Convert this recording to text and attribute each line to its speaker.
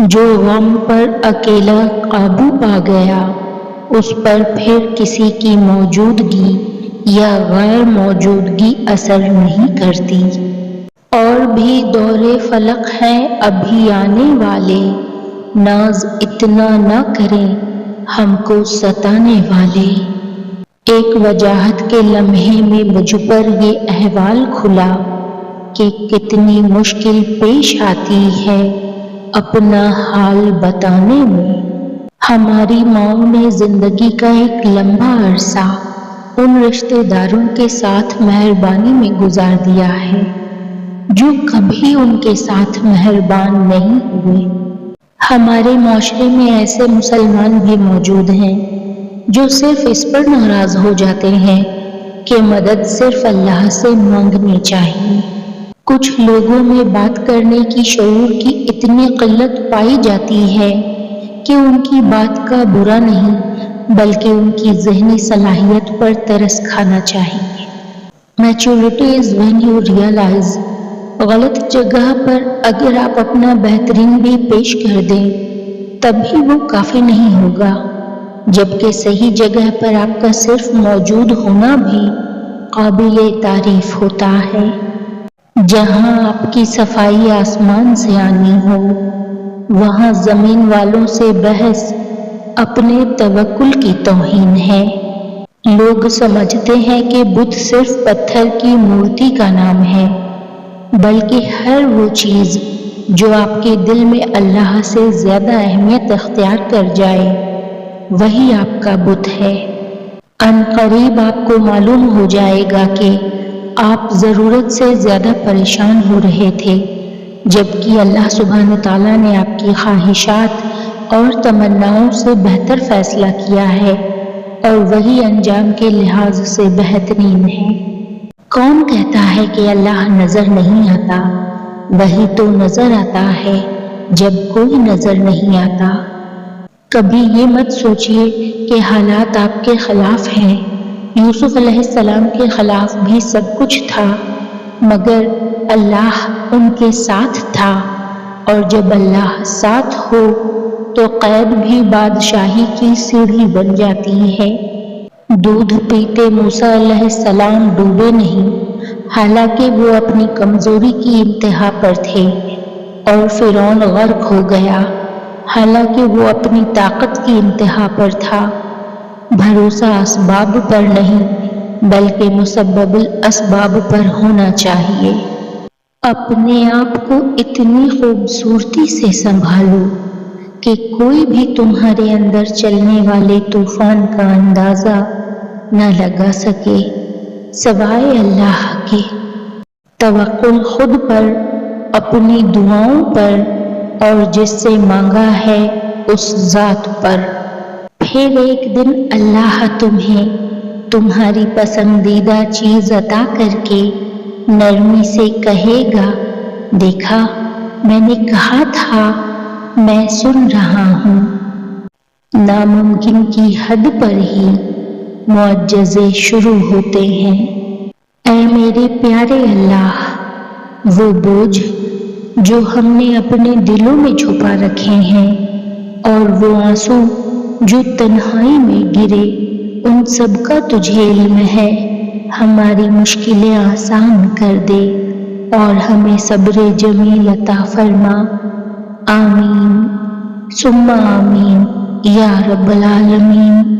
Speaker 1: جو غم پر اکیلا قابو پا گیا، اس پر پھر کسی کی موجودگی یا غیر موجودگی اثر نہیں کرتی۔ اور بھی دور فلک ہیں ابھی آنے والے، ناز اتنا نہ کریں ہم کو ستانے والے۔ ایک وجاہت کے لمحے میں مجھ پر یہ احوال کھلا کہ کتنی مشکل پیش آتی ہے اپنا حال بتانے میں۔ ہماری ماؤں نے زندگی کا ایک لمبا عرصہ ان رشتہ داروں کے ساتھ مہربانی میں گزار دیا ہے جو کبھی ان کے ساتھ مہربان نہیں ہوئے۔ ہمارے معاشرے میں ایسے مسلمان بھی موجود ہیں جو صرف اس پر ناراض ہو جاتے ہیں کہ مدد صرف اللہ سے مانگنی چاہیے۔ کچھ لوگوں میں بات کرنے کی شعور کی اتنی قلت پائی جاتی ہے کہ ان کی بات کا برا نہیں بلکہ ان کی ذہنی صلاحیت پر ترس کھانا چاہیے۔ Maturity is when you realise. غلط جگہ پر اگر آپ اپنا بہترین بھی پیش کر دیں تب بھی وہ کافی نہیں ہوگا، جبکہ صحیح جگہ پر آپ کا صرف موجود ہونا بھی قابل تعریف ہوتا ہے۔ جہاں آپ کی صفائی آسمان سے آنی ہو، وہاں زمین والوں سے بحث اپنے توکل کی توہین ہے۔ لوگ سمجھتے ہیں کہ بت صرف پتھر کی مورتی کا نام ہے، بلکہ ہر وہ چیز جو آپ کے دل میں اللہ سے زیادہ اہمیت اختیار کر جائے وہی آپ کا بت ہے۔ عنقریب آپ کو معلوم ہو جائے گا کہ آپ ضرورت سے زیادہ پریشان ہو رہے تھے، جبکہ اللہ سبحانہ تعالیٰ نے آپ کی خواہشات اور تمناؤں سے بہتر فیصلہ کیا ہے اور وہی انجام کے لحاظ سے بہترین ہے۔ کون کہتا ہے کہ اللہ نظر نہیں آتا؟ وہی تو نظر آتا ہے جب کوئی نظر نہیں آتا۔ کبھی یہ مت سوچئے کہ حالات آپ کے خلاف ہیں۔ یوسف علیہ السلام کے خلاف بھی سب کچھ تھا، مگر اللہ ان کے ساتھ تھا، اور جب اللہ ساتھ ہو تو قید بھی بادشاہی کی سیڑھی بن جاتی ہے۔ دودھ پیتے موسیٰ علیہ السلام ڈوبے نہیں، حالانکہ وہ اپنی کمزوری کی انتہا پر تھے، اور فرعون غرق ہو گیا، حالانکہ وہ اپنی طاقت کی انتہا پر تھا۔ بھروسہ اسباب پر نہیں بلکہ مسبب الاسباب پر ہونا چاہیے۔ اپنے آپ کو اتنی خوبصورتی سے سنبھالو کہ کوئی بھی تمہارے اندر چلنے والے طوفان کا اندازہ نہ لگا سکے سوائے اللہ کے۔ توکل خود پر، اپنی دعاؤں پر، اور جس سے مانگا ہے اس ذات پر۔ پھر ایک دن اللہ تمہیں تمہاری پسندیدہ چیز عطا کر کے نرمی سے کہے گا، دیکھا میں نے کہا تھا، میں سن رہا ہوں۔ ناممکن کی حد پر ہی معجزے شروع ہوتے ہیں۔ اے میرے پیارے اللہ، وہ بوجھ جو ہم نے اپنے دلوں میں چھپا رکھے ہیں اور وہ آنسو جو تنہائی میں گرے، ان سب کا تجھے علم ہے۔ ہماری مشکلیں آسان کر دے اور ہمیں صبر جمیل عطا فرما۔ آمین ثم آمین یا رب العالمین۔